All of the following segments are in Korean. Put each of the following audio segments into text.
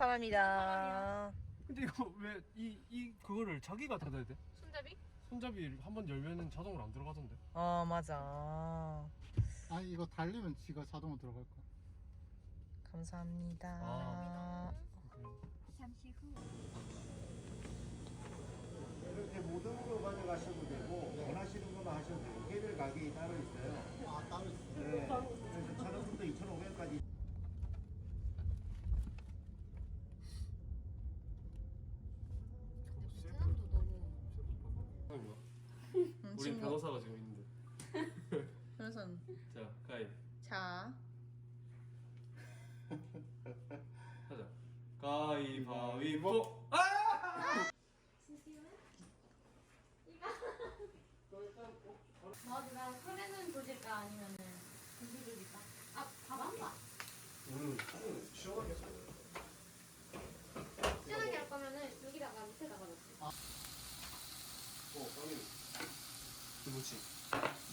사람이다. 근데 이거 왜 이 그거를 자기가 닫아야 돼? 손잡이? 손잡이 한번 열면은 자동으로 안 들어가던데. 맞아. 아니 이거 달리면 지가 자동으로 들어갈 거야. 감사합니다. 잠시 후. 이렇게 모든 거 가져가셔도 되고 원하시는 것만 하셔도 되고 개별 가격이 따로 있어요. 아 따로 있어. 네. 그래서 1,000원부터 2,500원까지. 베트남도 너무. 우리 변호사가 지금 있는데. 그래서 자, 가위. 자 하자. 가위바위보. 너가 손에는 조질까 아니면은 고기 조질까? 밥안 봐. 시원하게 했어. 시원하게 할 거면은 여기다가 밑에다가 넣지. 까미. 김치.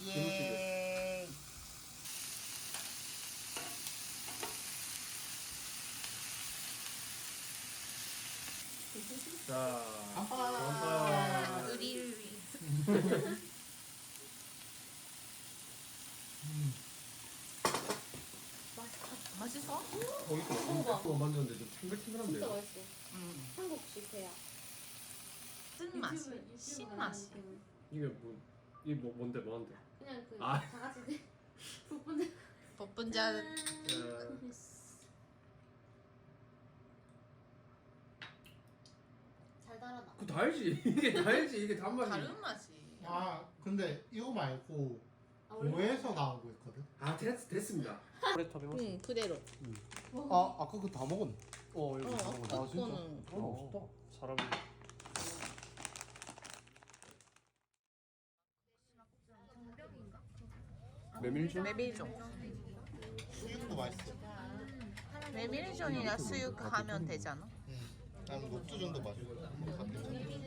예. 자, 의리. 맛있어? 거기 거 맛있는데? 그거 만졌는데 좀 탱글탱글한데. 진짜 맛있어. 한국식 회야. 쓴맛이, 신맛이. 이게 뭔데? 그냥 그 아. 다 같이 부분들. 복분자. 잘 달아나. 그 달지. 이게 달지. 이게 단맛이. 다른 맛이. 아 근데 이거 말고 원래? 고에서 나온 거 있거든. 아 됐습니다. 프레터 배웠어. 응, 그대로. 아 아까 그거 다 먹었네. 여기 다 먹었네. 아, 진짜? 그거는 좋다. 사람이. 메밀전? 메밀전. 수육도 맛있어. 메밀전이나 수육 하면 되잖아. 난 녹두전도 맛있고.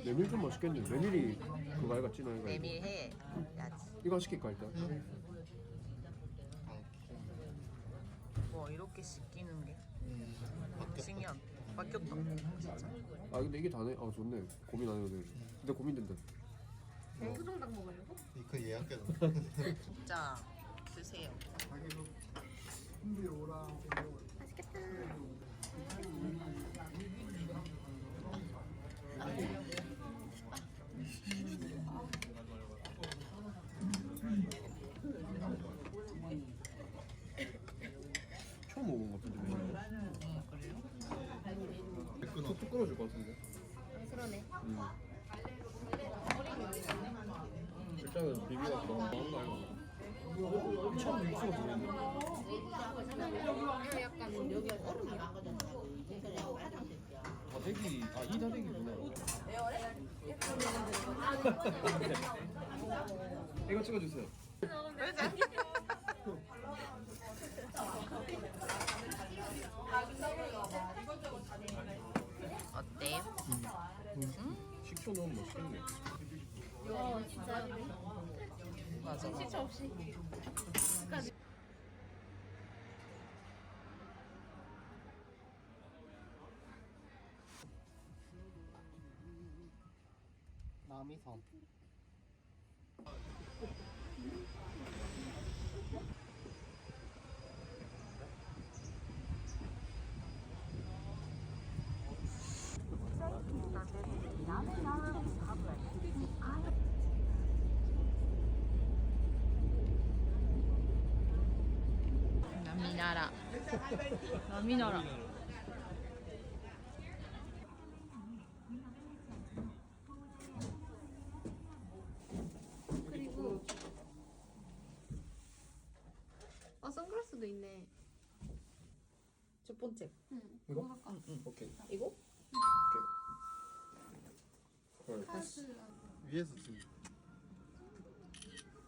메밀전 맛있겠네. 메밀이 그거 아이가 찐 아이가. 메밀 해. 야지. 이거 시킬까 일단? 뭐 이렇게 씻기는 게 신기한. 바뀌었다. 진짜. 아 근데 이게 다네. 아 좋네. 고민 안 해도 돼. 근데 고민된다. 소정당 먹으려고? 그 예약해서. 진짜 드세요. 맛있겠다. 처음 먹은 것 같은데 메밀. 툭툭 끊어줄 것 같은데. 그러네. 일단은 비비가 너무 많은 거 아니야? 처음 육수가 들어있네. 약간 여기가 얼음이 다대기, 이 다대기구나. 이거 찍어주세요. 어때? 식초 넣으면 맛있겠네. 진짜 맞아. 식초 없이. 남이섬. 남미나라. 남미나라. 그리고 선글라스도 있네. 첫 번째. 응. 이거? 오케이. 이거? 오케이. 카스. 위에서 지금.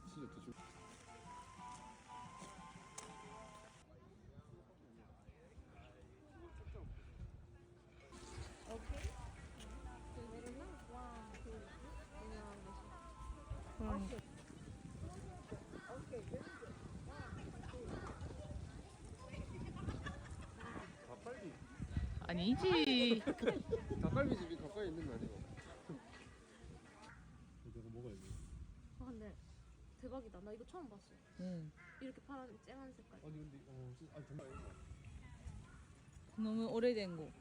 진짜 더 줄. 아니지. 닭갈비집이 가까이 있는 거 아니야? 내가 먹어야지. 아 근데 대박이다. 나 이거 처음 봤어. 응. 이렇게 파란 쨍한 색깔. 아니 근데 진짜 정말 아니다. 너무 오래된 거.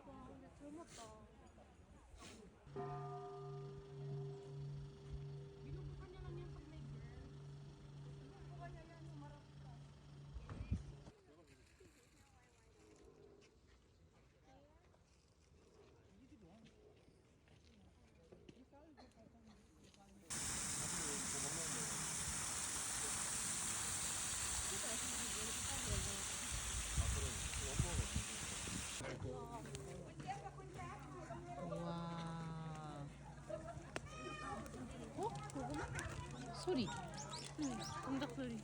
와 근데 젊었다. 우와. 어? 소리. 응. 동작 소리.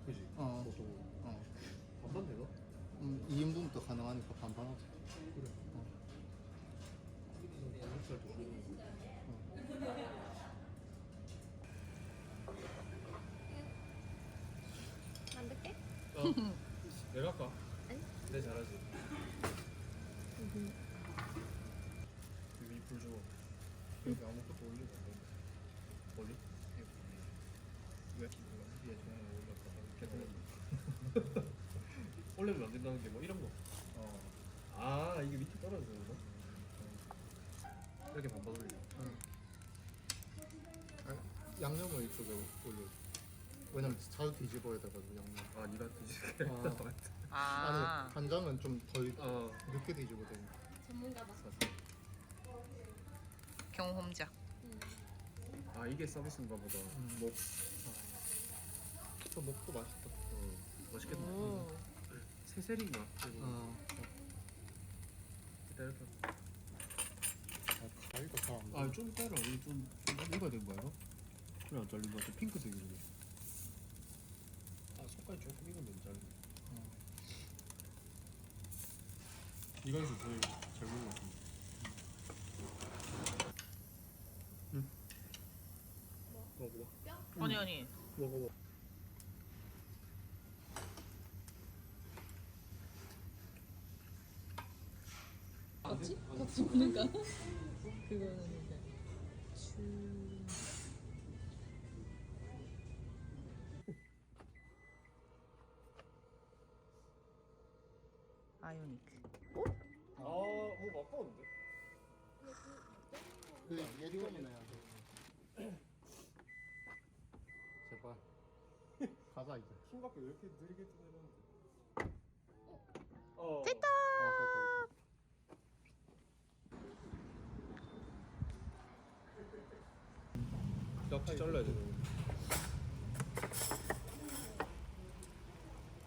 그지? 어. 보통 어. 반반 되나? 2인분부터 가능하니까 반반 하자. 그래. 살도 주고. 만들게? 내가 할까? 아니. 내 잘하지. 여기 불 줘. 여기 아무것도 올리면 안 돼. 올리? 왜? 위에 전화를 올렸다가 개틀렸네. 올리면 안 된다는 게 뭐 이런 거. 아 이게 밑에 떨어지는 거? 이렇게 반반 올려. 양념을 이쪽에 올려. 왜냐면 자주 뒤집어야 돼가지고 양념. 아 니가 뒤지게. 아. 아니 간장은 좀 덜 어. 늦게 뒤집어야 되니까. 전문가다. 경험자. 아 이게 서비스인가 보다. 목. 저 목도 맛있다. 맛있겠다. 오. 새세리인가? 일단 이렇게. 가위가 잘안 돼. 아좀 따라. 이게 좀 익어야 되는 거야? 그래 안 잘린 거 같아. 핑크색이네. 아 속까지 조금 익으면 잘린. 이간수 제일 잘 먹는 것 같은데. 먹어봐. 아니. 먹어봐. 같이? 같이 보는가? 그거는 이제 아이오니크. 아까운데? 그 예리원이나 해야 돼. 제발. 가자 이제. 킹밖에 왜 이렇게 느리게 뜨내는데? 됐다. 약지 잘라야 돼.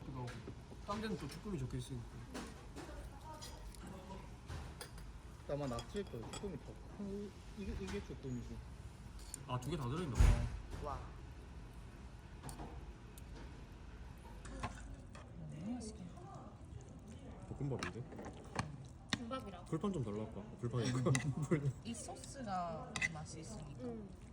이거 딴 데는 또 쭈꾸미 적혀 있으니까. 아마 낙지일 거야. 쭈꾸미 더. 이게 쭈꾸미지. 아 두 개 다 들어있나? 와. 너무 맛있겠다. 볶음밥인데? 김밥이랑. 불판 좀 달라 할까? 불판이니까. 이 소스가 맛이 있으니까. 응.